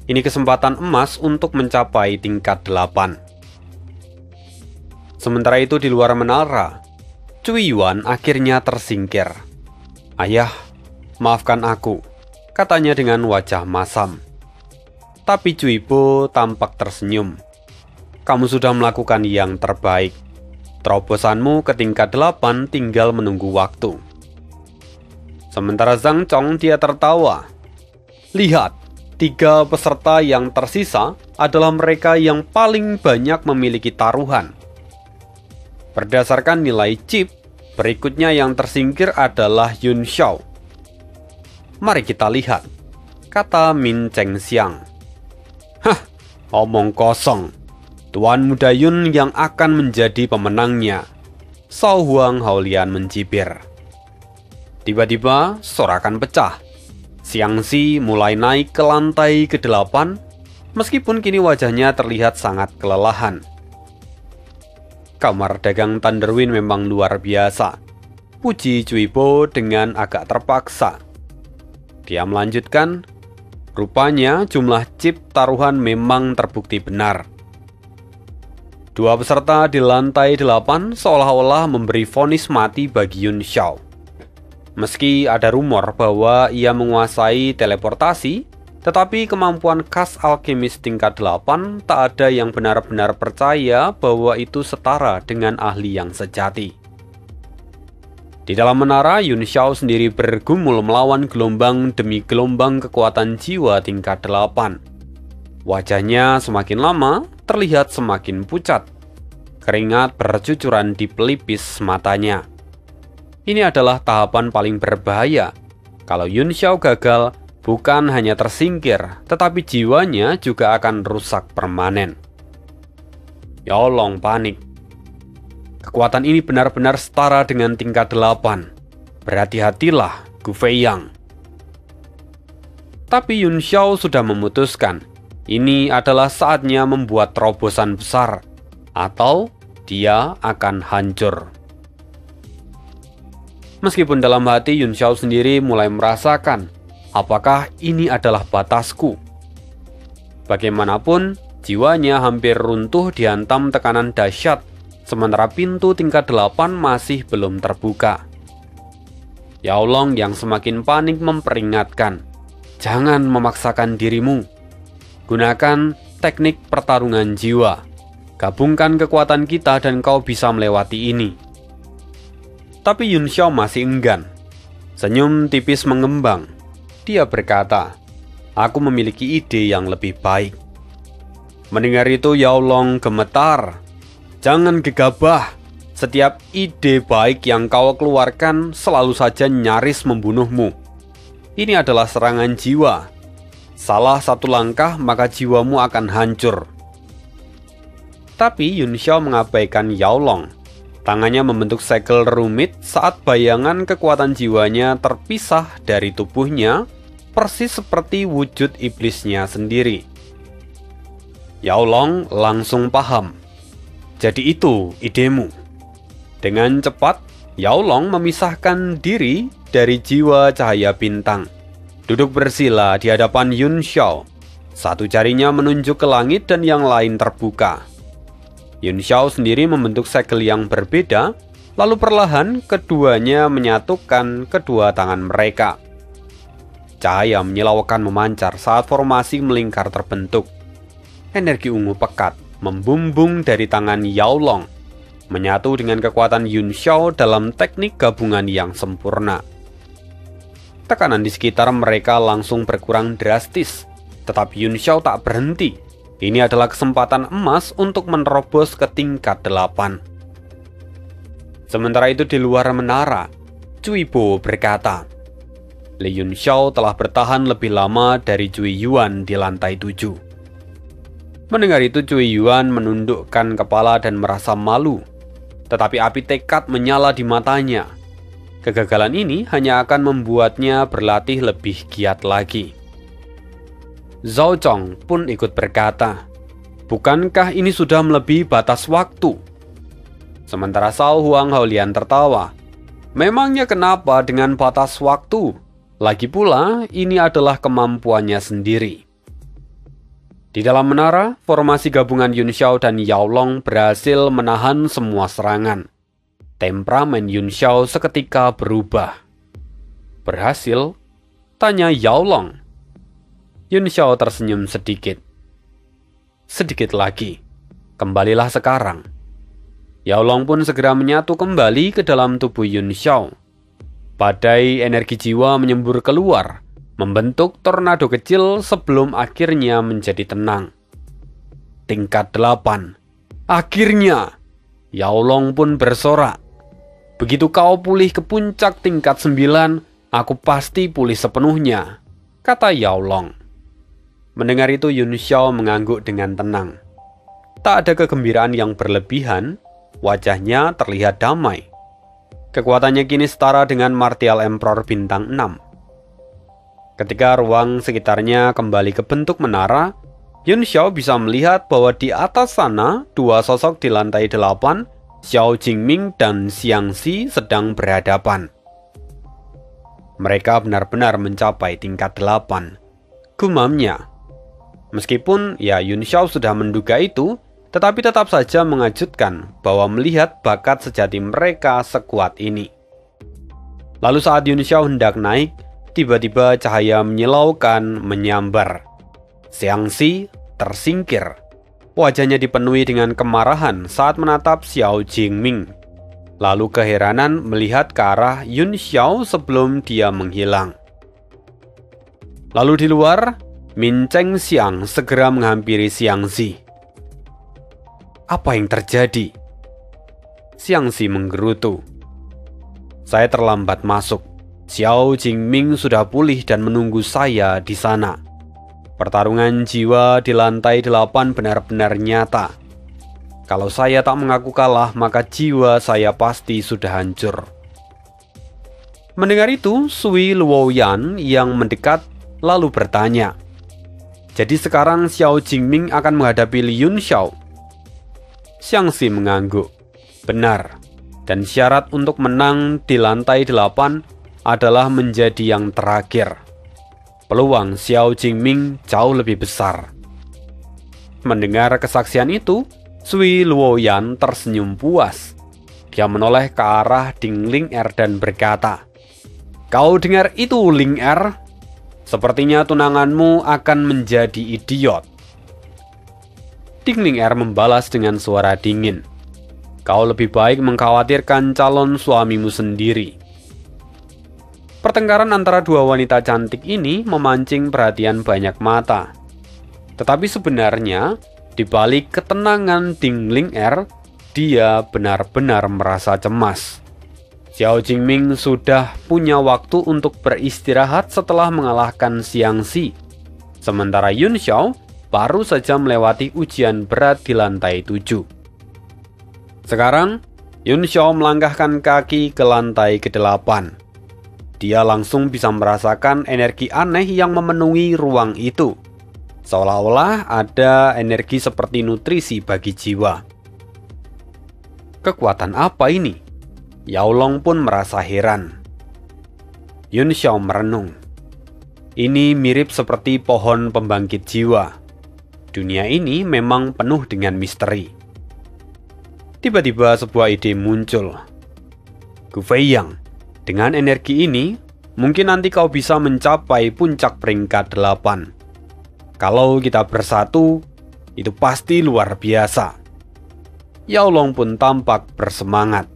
Ini kesempatan emas untuk mencapai tingkat 8. Sementara itu di luar menara, Cui Yuan akhirnya tersingkir. Ayah, maafkan aku, katanya dengan wajah masam. Tapi Cui Po tampak tersenyum. Kamu sudah melakukan yang terbaik. Terobosanmu ke tingkat 8 tinggal menunggu waktu. Sementara Zhang Chong dia tertawa. Lihat, 3 peserta yang tersisa adalah mereka yang paling banyak memiliki taruhan. Berdasarkan nilai chip, berikutnya yang tersingkir adalah Yun Xiao. Mari kita lihat, kata Min Cheng Xiang. Hah, omong kosong. Tuan muda Yun yang akan menjadi pemenangnya. Sao Huang Haolian mencibir. Tiba-tiba, sorakan pecah. Xiang Xi mulai naik ke lantai ke-8, meskipun kini wajahnya terlihat sangat kelelahan. Kamar dagang Thunderwind memang luar biasa, puji Cui Po dengan agak terpaksa. Dia melanjutkan, rupanya jumlah chip taruhan memang terbukti benar. 2 peserta di lantai 8 seolah-olah memberi vonis mati bagi Yun Xiao. Meski ada rumor bahwa ia menguasai teleportasi, tetapi kemampuan khas alkemis tingkat 8 tak ada yang benar-benar percaya bahwa itu setara dengan ahli yang sejati. Di dalam menara, Yun Xiao sendiri bergumul melawan gelombang demi gelombang kekuatan jiwa tingkat 8. Wajahnya semakin lama terlihat semakin pucat. Keringat bercucuran di pelipis matanya. Ini adalah tahapan paling berbahaya. Kalau Yun Xiao gagal, bukan hanya tersingkir, tetapi jiwanya juga akan rusak permanen. Yao Long panik. Kekuatan ini benar-benar setara dengan tingkat 8. Berhati-hatilah, Gu Feiyang. Tapi Yun Xiao sudah memutuskan, ini adalah saatnya membuat terobosan besar, atau dia akan hancur. Meskipun dalam hati Yun Xiao sendiri mulai merasakan, apakah ini adalah batasku? Bagaimanapun, jiwanya hampir runtuh dihantam tekanan dahsyat, sementara pintu tingkat 8 masih belum terbuka. Yao Long yang semakin panik memperingatkan, jangan memaksakan dirimu. Gunakan teknik pertarungan jiwa. Gabungkan kekuatan kita dan kau bisa melewati ini. Tapi Yun Xiao masih enggan. Senyum tipis mengembang. Dia berkata, aku memiliki ide yang lebih baik. Mendengar itu Yao Long gemetar. Jangan gegabah. Setiap ide baik yang kau keluarkan selalu saja nyaris membunuhmu. Ini adalah serangan jiwa. Salah satu langkah maka jiwamu akan hancur. Tapi Yun Xiao mengabaikan Yao Long. Tangannya membentuk segel rumit saat bayangan kekuatan jiwanya terpisah dari tubuhnya, persis seperti wujud iblisnya sendiri. Yao Long langsung paham. Jadi itu idemu. Dengan cepat, Yao Long memisahkan diri dari jiwa cahaya bintang. Duduk bersila di hadapan Yun Xiao. Satu jarinya menunjuk ke langit dan yang lain terbuka. Yun Xiao sendiri membentuk segel yang berbeda, lalu perlahan keduanya menyatukan kedua tangan mereka. Cahaya menyilaukan memancar saat formasi melingkar terbentuk. Energi ungu pekat membumbung dari tangan Yao Long, menyatu dengan kekuatan Yun Xiao dalam teknik gabungan yang sempurna. Tekanan di sekitar mereka langsung berkurang drastis, tetapi Yun Xiao tak berhenti. Ini adalah kesempatan emas untuk menerobos ke tingkat 8. Sementara itu di luar menara, Cui Bo berkata, Li Yun Xiao telah bertahan lebih lama dari Cui Yuan di lantai 7. Mendengar itu Cui Yuan menundukkan kepala dan merasa malu, tetapi api tekad menyala di matanya. Kegagalan ini hanya akan membuatnya berlatih lebih giat lagi. Zhao Zhong pun ikut berkata, bukankah ini sudah melebihi batas waktu? Sementara Sao Huang Haolian tertawa, memangnya kenapa dengan batas waktu? Lagi pula, ini adalah kemampuannya sendiri. Di dalam menara, formasi gabungan Yun Xiao dan Yao Long berhasil menahan semua serangan. Temperamen Yun Xiao seketika berubah. Berhasil? Tanya Yao Long. Yun Xiao tersenyum sedikit. Sedikit lagi. Kembalilah sekarang. Yao Long pun segera menyatu kembali ke dalam tubuh Yun Xiao. Badai energi jiwa menyembur keluar, membentuk tornado kecil sebelum akhirnya menjadi tenang. Tingkat 8. Akhirnya! Yao Long pun bersorak. Begitu kau pulih ke puncak tingkat 9, aku pasti pulih sepenuhnya, kata Yao Long. Mendengar itu Yun Xiao mengangguk dengan tenang. Tak ada kegembiraan yang berlebihan, wajahnya terlihat damai. Kekuatannya kini setara dengan Martial Emperor bintang 6. Ketika ruang sekitarnya kembali ke bentuk menara, Yun Xiao bisa melihat bahwa di atas sana dua sosok di lantai 8, Xiao Jingming dan Xiangxi sedang berhadapan. Mereka benar-benar mencapai tingkat 8. Gumamnya. Meskipun Yun Xiao sudah menduga itu, tetapi tetap saja mengejutkan bahwa melihat bakat sejati mereka sekuat ini. Lalu saat Yun Xiao hendak naik, tiba-tiba cahaya menyilaukan menyambar. Xiangxi tersingkir. Wajahnya dipenuhi dengan kemarahan saat menatap Xiao Jingming. Lalu keheranan melihat ke arah Yun Xiao sebelum dia menghilang. Lalu di luar, Min Cheng Xiang segera menghampiri Xiangxi. Apa yang terjadi? Xiangxi menggerutu. Saya terlambat masuk. Xiao Jingming sudah pulih dan menunggu saya di sana. Pertarungan jiwa di lantai 8 benar-benar nyata. Kalau saya tak mengaku kalah, maka jiwa saya pasti sudah hancur. Mendengar itu, Sui Luoyan yang mendekat lalu bertanya, jadi sekarang Xiao Jingming akan menghadapi Li Yun Xiao? Xiangxi mengangguk. Benar, dan syarat untuk menang di lantai 8 adalah menjadi yang terakhir. Peluang Xiao Jingming jauh lebih besar. Mendengar kesaksian itu, Sui Luoyan tersenyum puas. Dia menoleh ke arah Ding Ling Er dan berkata, kau dengar itu, Ling Er? Sepertinya tunanganmu akan menjadi idiot. Ding Ling Er membalas dengan suara dingin, kau lebih baik mengkhawatirkan calon suamimu sendiri. Pertengkaran antara dua wanita cantik ini memancing perhatian banyak mata. Tetapi sebenarnya, di balik ketenangan Ding Ling Er, dia benar-benar merasa cemas. Xiao Jingming sudah punya waktu untuk beristirahat setelah mengalahkan Xiangxi. Sementara Yun Xiao baru saja melewati ujian berat di lantai 7. Sekarang, Yun Xiao melangkahkan kaki ke lantai ke-8. Dia langsung bisa merasakan energi aneh yang memenuhi ruang itu. Seolah-olah ada energi seperti nutrisi bagi jiwa. Kekuatan apa ini? Yao Long pun merasa heran. Yun Xiao merenung. Ini mirip seperti pohon pembangkit jiwa. Dunia ini memang penuh dengan misteri. Tiba-tiba sebuah ide muncul. Gu Feiyang, dengan energi ini, mungkin nanti kau bisa mencapai puncak peringkat 8. Kalau kita bersatu, itu pasti luar biasa. Yao Long pun tampak bersemangat.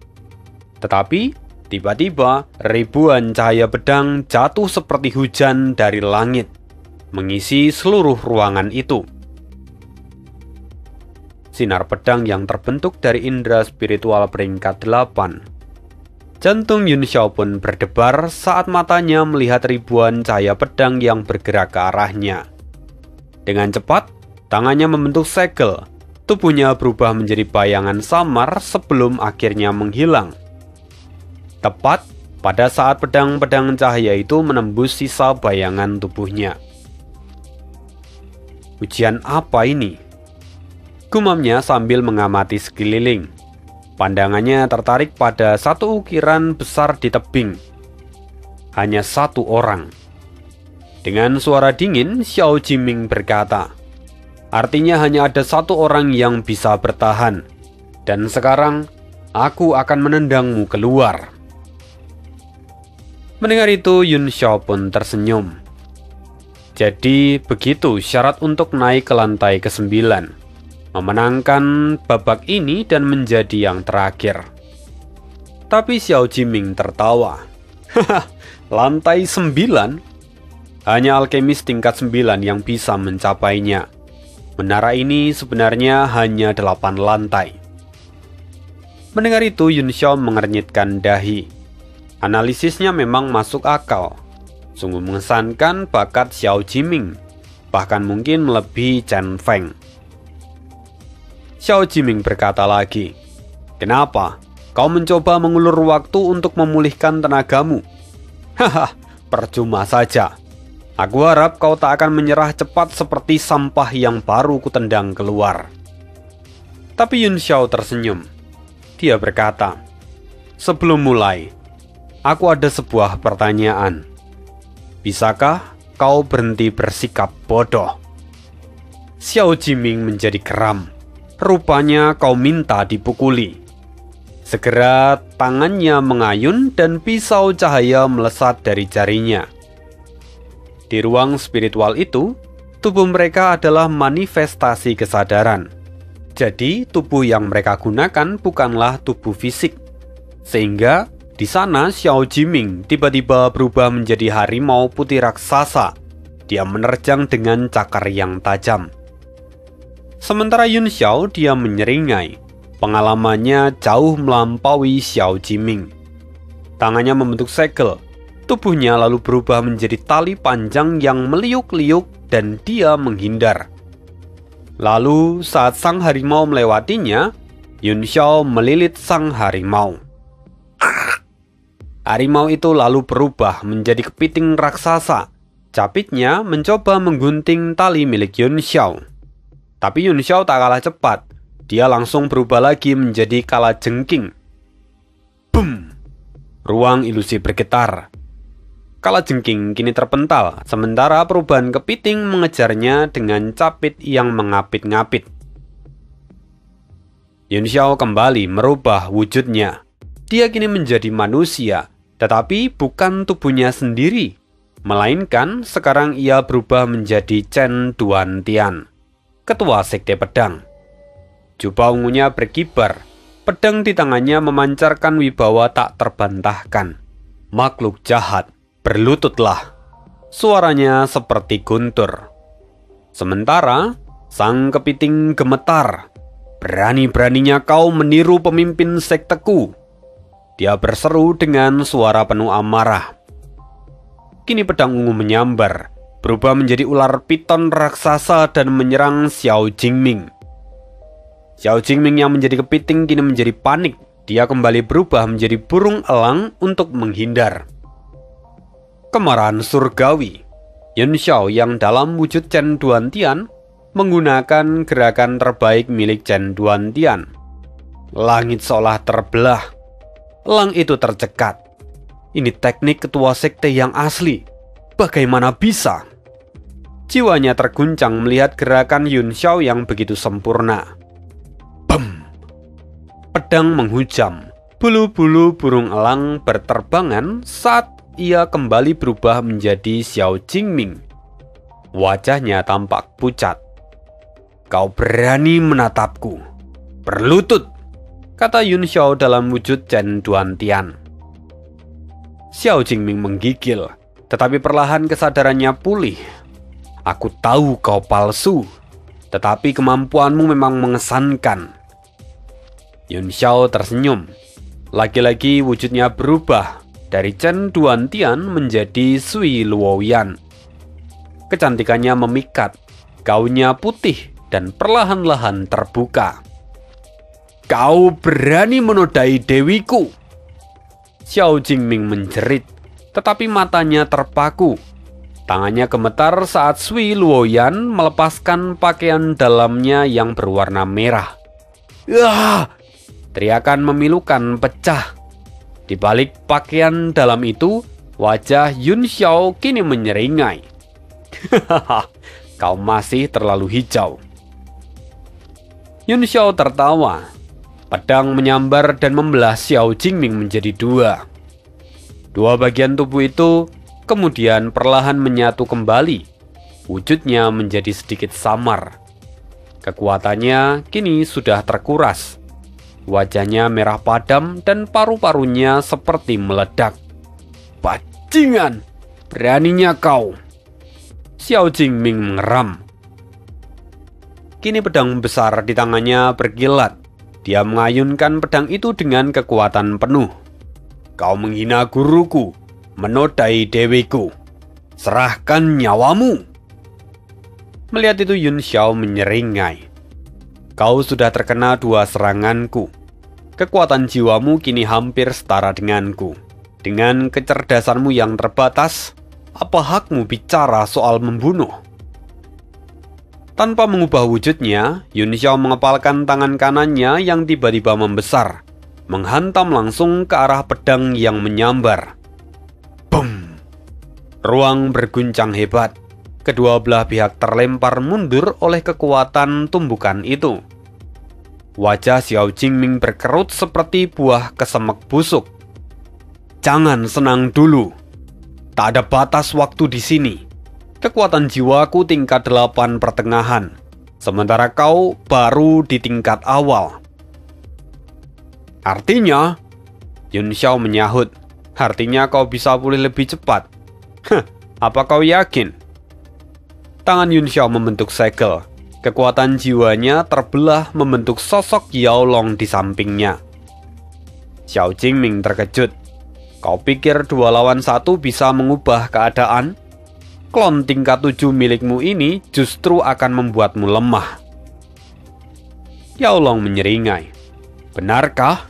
Tetapi tiba-tiba ribuan cahaya pedang jatuh seperti hujan dari langit, mengisi seluruh ruangan itu. Sinar pedang yang terbentuk dari indera spiritual peringkat 8. Jantung Yun Xiao pun berdebar saat matanya melihat ribuan cahaya pedang yang bergerak ke arahnya. Dengan cepat, tangannya membentuk segel. Tubuhnya berubah menjadi bayangan samar sebelum akhirnya menghilang. Tepat pada saat pedang-pedang cahaya itu menembus sisa bayangan tubuhnya. Ujian apa ini? Gumamnya sambil mengamati sekeliling. Pandangannya tertarik pada satu ukiran besar di tebing. Hanya satu orang. Dengan suara dingin, Xiao Jiming berkata, "Artinya hanya ada satu orang yang bisa bertahan. Dan sekarang, aku akan menendangmu keluar." Mendengar itu, Yun Xiao pun tersenyum. Jadi, begitu syarat untuk naik ke lantai ke-9. Memenangkan babak ini dan menjadi yang terakhir. Tapi Xiao Jiming tertawa. "Haha, lantai 9? Hanya alkemis tingkat 9 yang bisa mencapainya. Menara ini sebenarnya hanya 8 lantai." Mendengar itu, Yun Xiao mengernyitkan dahi. Analisisnya memang masuk akal. Sungguh mengesankan bakat Xiao Jiming, bahkan mungkin melebihi Chen Feng. Xiao Jiming berkata lagi, "Kenapa? Kau mencoba mengulur waktu untuk memulihkan tenagamu?" "Haha, percuma saja. Aku harap kau tak akan menyerah cepat seperti sampah yang baru kutendang keluar." Tapi Yun Xiao tersenyum. Dia berkata, "Sebelum mulai, aku ada sebuah pertanyaan. Bisakah kau berhenti bersikap bodoh?" Xiao Jiming menjadi geram. Rupanya kau minta dipukuli. Segera tangannya mengayun dan pisau cahaya melesat dari jarinya. Di ruang spiritual itu, tubuh mereka adalah manifestasi kesadaran. Jadi, tubuh yang mereka gunakan bukanlah tubuh fisik. Sehingga, di sana Xiao Jiming tiba-tiba berubah menjadi harimau putih raksasa. Dia menerjang dengan cakar yang tajam. Sementara Yun Xiao, dia menyeringai. Pengalamannya jauh melampaui Xiao Jiming. Tangannya membentuk segel. Tubuhnya lalu berubah menjadi tali panjang yang meliuk-liuk dan dia menghindar. Lalu saat sang harimau melewatinya, Yun Xiao melilit sang harimau. Harimau itu lalu berubah menjadi kepiting raksasa. Capitnya mencoba menggunting tali milik Yun Xiao. Tapi Yun Xiao tak kalah cepat. Dia langsung berubah lagi menjadi kalajengking. Boom! Ruang ilusi bergetar. Kalajengking kini terpental, sementara perubahan kepiting mengejarnya dengan capit yang mengapit-ngapit. Yun Xiao kembali merubah wujudnya. Dia kini menjadi manusia, tetapi bukan tubuhnya sendiri, melainkan sekarang ia berubah menjadi Chen Duantian, ketua sekte pedang. Jubah ungunya berkibar, pedang di tangannya memancarkan wibawa tak terbantahkan. Makhluk jahat, berlututlah. Suaranya seperti guntur. Sementara, sang kepiting gemetar. Berani-beraninya kau meniru pemimpin sekteku. Dia berseru dengan suara penuh amarah. Kini pedang ungu menyambar, berubah menjadi ular piton raksasa dan menyerang Xiao Jingming. Xiao Jingming yang menjadi kepiting kini menjadi panik. Dia kembali berubah menjadi burung elang untuk menghindar. Kemarahan surgawi. Yun Xiao yang dalam wujud Chen Duantian menggunakan gerakan terbaik milik Chen Duantian. Langit seolah terbelah. Elang itu tercekat. Ini teknik ketua sekte yang asli. Bagaimana bisa? Jiwanya terguncang melihat gerakan Yun Xiao yang begitu sempurna. Bam! Pedang menghujam. Bulu-bulu burung elang berterbangan saat ia kembali berubah menjadi Xiao Jingming. Wajahnya tampak pucat. kau berani menatapku. Berlutut, kata Yun Xiao dalam wujud Chen Duantian. Xiao Jingming menggigil, tetapi perlahan kesadarannya pulih. Aku tahu kau palsu, tetapi kemampuanmu memang mengesankan. Yun Xiao tersenyum. Lagi-lagi wujudnya berubah dari Chen Duantian menjadi Sui Luoyan. Kecantikannya memikat, gaunnya putih dan perlahan-lahan terbuka. Kau berani menodai dewiku? Xiao Jingming menjerit, tetapi matanya terpaku. Tangannya gemetar saat Sui Luoyan melepaskan pakaian dalamnya yang berwarna merah. "Ah!" Teriakan memilukan pecah. Di balik pakaian dalam itu, wajah Yun Xiao kini menyeringai. Kau masih terlalu hijau. Yun Xiao tertawa. Pedang menyambar dan membelah Xiao Jingming menjadi dua. Dua bagian tubuh itu kemudian perlahan menyatu kembali. Wujudnya menjadi sedikit samar. Kekuatannya kini sudah terkuras. Wajahnya merah padam dan paru-parunya seperti meledak. Bajingan! Beraninya kau! Xiao Jingming mengeram. Kini pedang besar di tangannya berkilat. Dia mengayunkan pedang itu dengan kekuatan penuh. Kau menghina guruku, menodai dewiku. Serahkan nyawamu. Melihat itu Yun Xiao menyeringai. Kau sudah terkena dua seranganku. Kekuatan jiwamu kini hampir setara denganku. Dengan kecerdasanmu yang terbatas, apa hakmu bicara soal membunuh? Tanpa mengubah wujudnya, Yun Xiao mengepalkan tangan kanannya yang tiba-tiba membesar, menghantam langsung ke arah pedang yang menyambar. Bum! Ruang berguncang hebat. Kedua belah pihak terlempar mundur oleh kekuatan tumbukan itu. Wajah Xiao Jingming berkerut seperti buah kesemek busuk. Jangan senang dulu. Tak ada batas waktu di sini. Kekuatan jiwaku tingkat 8 pertengahan, sementara kau baru di tingkat awal. Artinya, Yun Xiao menyahut, artinya kau bisa pulih lebih cepat. Apa kau yakin? Tangan Yun Xiao membentuk segel. Kekuatan jiwanya terbelah membentuk sosok Yao Long di sampingnya. Xiao Jingming terkejut. Kau pikir 2 lawan 1 bisa mengubah keadaan? Klon tingkat 7 milikmu ini justru akan membuatmu lemah. Yao Long menyeringai. Benarkah?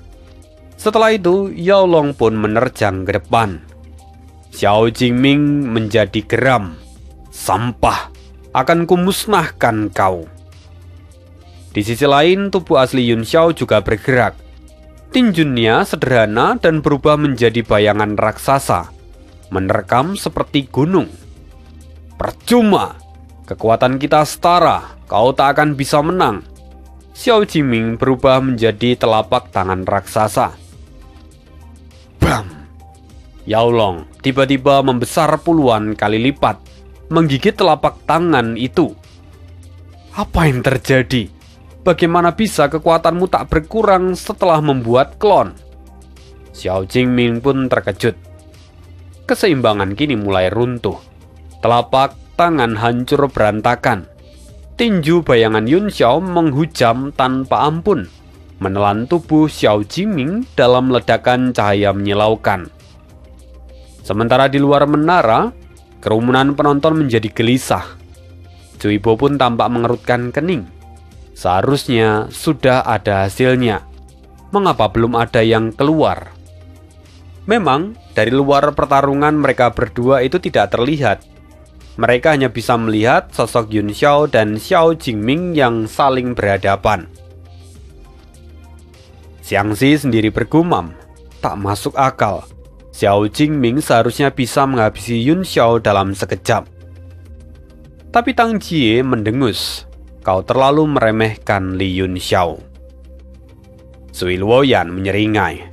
Setelah itu, Yao Long pun menerjang ke depan. Xiao Jingming menjadi geram. Sampah, akan kumusnahkan kau. Di sisi lain, tubuh asli Yun Xiao juga bergerak. Tinjunnya sederhana dan berubah menjadi bayangan raksasa, menerkam seperti gunung. Percuma, kekuatan kita setara, kau tak akan bisa menang. Xiao Jingming berubah menjadi telapak tangan raksasa. Bam! Yao Long tiba-tiba membesar puluhan kali lipat, menggigit telapak tangan itu. Apa yang terjadi? Bagaimana bisa kekuatanmu tak berkurang setelah membuat klon? Xiao Jingming pun terkejut. Keseimbangan kini mulai runtuh. Telapak tangan hancur berantakan. Tinju bayangan Yun Xiao menghujam tanpa ampun, menelan tubuh Xiao Jingming dalam ledakan cahaya menyilaukan. Sementara di luar menara, kerumunan penonton menjadi gelisah. Cui Bo pun tampak mengerutkan kening. Seharusnya sudah ada hasilnya. Mengapa belum ada yang keluar? Memang, dari luar pertarungan mereka berdua itu tidak terlihat. Mereka hanya bisa melihat sosok Yun Xiao dan Xiao Jingming yang saling berhadapan. Xiangxi sendiri bergumam, tak masuk akal. Xiao Jingming seharusnya bisa menghabisi Yun Xiao dalam sekejap. Tapi Tang Jie mendengus, kau terlalu meremehkan Li Yun Xiao. Sui Luoyan menyeringai.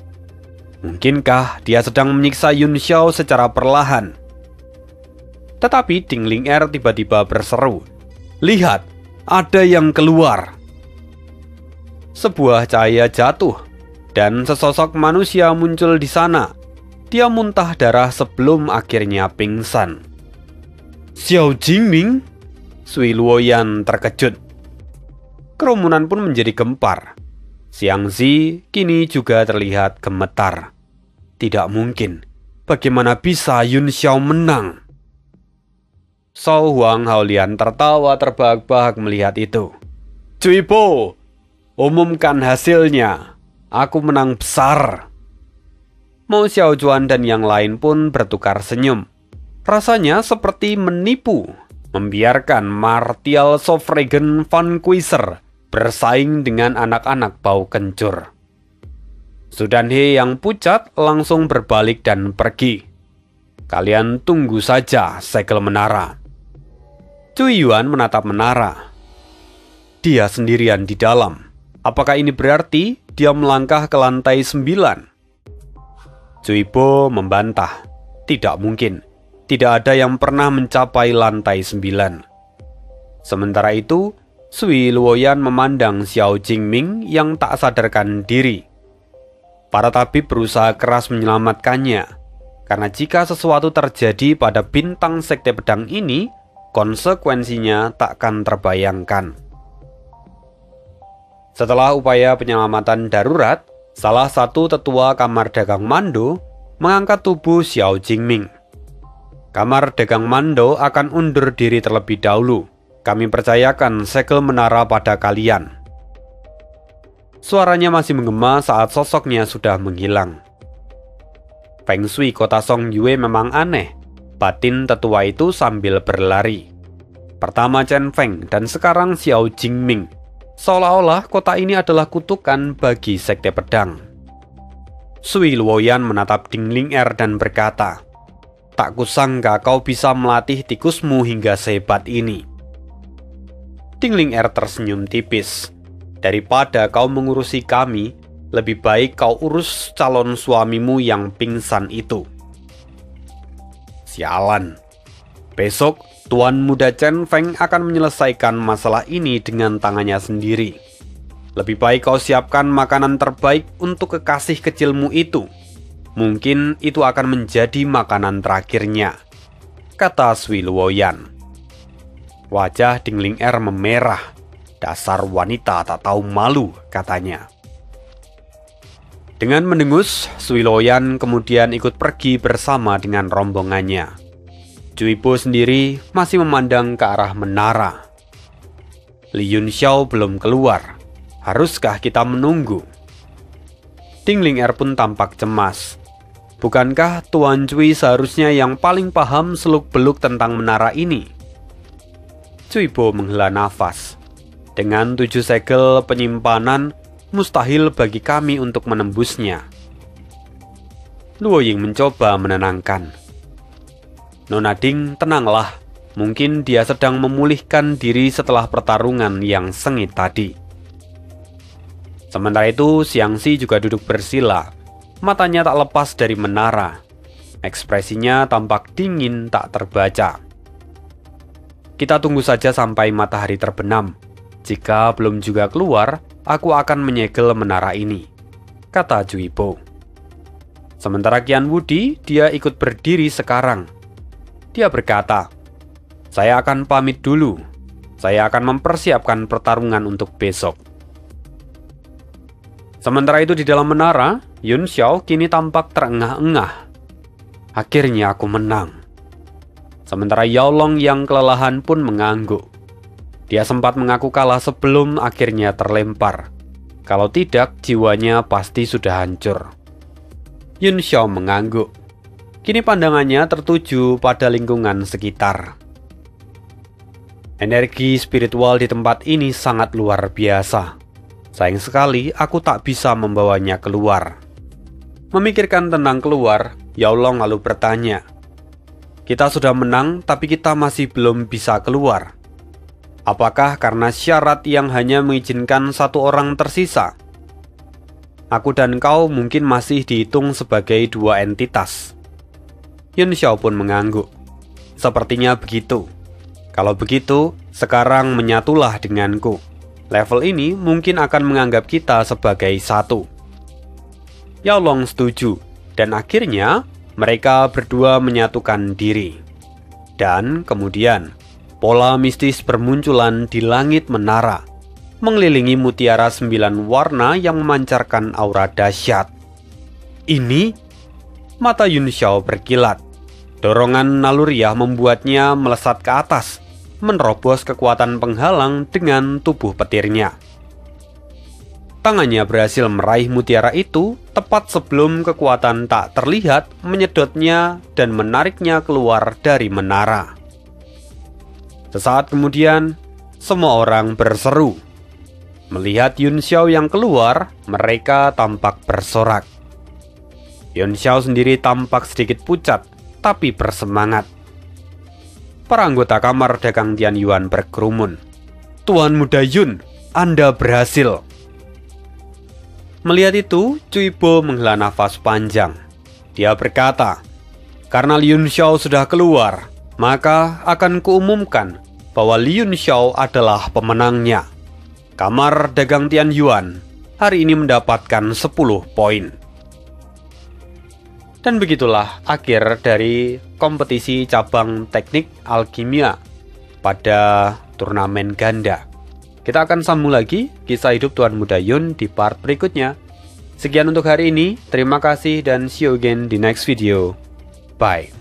Mungkinkah dia sedang menyiksa Yun Xiao secara perlahan? Tetapi Ding Ling Er tiba-tiba berseru, lihat, ada yang keluar. Sebuah cahaya jatuh, dan sesosok manusia muncul di sana. Dia muntah darah sebelum akhirnya pingsan. Xiao Jingming? Sui Luoyan terkejut. Kerumunan pun menjadi gempar. Xiangzi kini juga terlihat gemetar. Tidak mungkin. Bagaimana bisa Yun Xiao menang? Shao Huang Haolian tertawa terbahak-bahak melihat itu. Cui Po, umumkan hasilnya. Aku menang besar. Mo Xiao Juan dan yang lain pun bertukar senyum. Rasanya seperti menipu, membiarkan Martial Sofregen van Kuyser bersaing dengan anak-anak bau kencur. Sudan He yang pucat langsung berbalik dan pergi. Kalian tunggu saja segel menara. Cui Yuan menatap menara. Dia sendirian di dalam. Apakah ini berarti dia melangkah ke lantai 9? Cui Po membantah. Tidak mungkin. Tidak ada yang pernah mencapai lantai 9. Sementara itu, Sui Luoyan memandang Xiao Jingming yang tak sadarkan diri. Para tabib berusaha keras menyelamatkannya, karena jika sesuatu terjadi pada bintang sekte pedang ini, konsekuensinya takkan terbayangkan. Setelah upaya penyelamatan darurat, salah satu tetua kamar dagang Mando mengangkat tubuh Xiao Jingming. Kamar dagang Mando akan undur diri terlebih dahulu. Kami percayakan segel menara pada kalian. Suaranya masih menggema saat sosoknya sudah menghilang. Feng Shui kota Song Yue memang aneh. Batin tetua itu sambil berlari. Pertama Chen Feng dan sekarang Xiao Jingming. Seolah-olah kota ini adalah kutukan bagi sekte pedang. Sui Luoyan menatap Ding Ling Er dan berkata, tak kusangka kau bisa melatih tikusmu hingga sehebat ini. Ding Ling Er tersenyum tipis. Daripada kau mengurusi kami, lebih baik kau urus calon suamimu yang pingsan itu. Sialan. Besok, Tuan Muda Chen Feng akan menyelesaikan masalah ini dengan tangannya sendiri. Lebih baik kau siapkan makanan terbaik untuk kekasih kecilmu itu. Mungkin itu akan menjadi makanan terakhirnya, kata Sui Luoyan. Wajah Ding Ling Er memerah. Dasar wanita tak tahu malu, katanya. Dengan mendengus, Sui Luoyan kemudian ikut pergi bersama dengan rombongannya. Cui Po sendiri masih memandang ke arah menara. Li Yun Xiao belum keluar. Haruskah kita menunggu? Ding Ling Er pun tampak cemas. Bukankah Tuan Cui seharusnya yang paling paham seluk-beluk tentang menara ini? Cui Po menghela nafas. Dengan 7 segel penyimpanan, mustahil bagi kami untuk menembusnya. Luo Ying mencoba menenangkan. Nona Ding, tenanglah. Mungkin dia sedang memulihkan diri setelah pertarungan yang sengit tadi. Sementara itu, Xiangzi juga duduk bersila. Matanya tak lepas dari menara. Ekspresinya tampak dingin tak terbaca. Kita tunggu saja sampai matahari terbenam. Jika belum juga keluar, aku akan menyegel menara ini, kata Cui Po. Sementara Qian Wudi, dia ikut berdiri sekarang. Dia berkata, saya akan pamit dulu. Saya akan mempersiapkan pertarungan untuk besok. Sementara itu di dalam menara, Yun Xiao kini tampak terengah-engah. Akhirnya aku menang. Sementara Yao Long yang kelelahan pun mengangguk. Dia sempat mengaku kalah sebelum akhirnya terlempar. Kalau tidak, jiwanya pasti sudah hancur. Yun Xiao mengangguk. Kini pandangannya tertuju pada lingkungan sekitar. Energi spiritual di tempat ini sangat luar biasa. Sayang sekali aku tak bisa membawanya keluar. Memikirkan tentang keluar, Yao Long lalu bertanya, kita sudah menang tapi kita masih belum bisa keluar. Apakah karena syarat yang hanya mengizinkan 1 orang tersisa? Aku dan kau mungkin masih dihitung sebagai 2 entitas. Yun Xiao pun mengangguk. Sepertinya begitu. Kalau begitu, sekarang menyatulah denganku. Level ini mungkin akan menganggap kita sebagai satu. Yao Long setuju, dan akhirnya mereka berdua menyatukan diri. Dan kemudian, pola mistis bermunculan di langit menara, mengelilingi mutiara 9 warna yang memancarkan aura dahsyat. Ini, mata Yun Xiao berkilat. Dorongan naluriah membuatnya melesat ke atas, menerobos kekuatan penghalang dengan tubuh petirnya. Tangannya berhasil meraih mutiara itu tepat sebelum kekuatan tak terlihat menyedotnya dan menariknya keluar dari menara. Sesaat kemudian, semua orang berseru. Melihat Yun Xiao yang keluar, mereka tampak bersorak. Yun Xiao sendiri tampak sedikit pucat, tapi bersemangat. Para anggota kamar dagang Tian Yuan berkerumun. "Tuan Muda Yun, Anda berhasil." Melihat itu, Cui Bo menghela nafas panjang. Dia berkata, "Karena Yun Xiao sudah keluar, maka akan kuumumkan bahwa Yun Xiao adalah pemenangnya. Kamar dagang Tian Yuan hari ini mendapatkan 10 poin." Dan begitulah akhir dari kompetisi cabang teknik alkimia pada turnamen ganda. Kita akan sambung lagi kisah hidup Tuan Muda Yun di part berikutnya. Sekian untuk hari ini, terima kasih dan see you again di next video. Bye.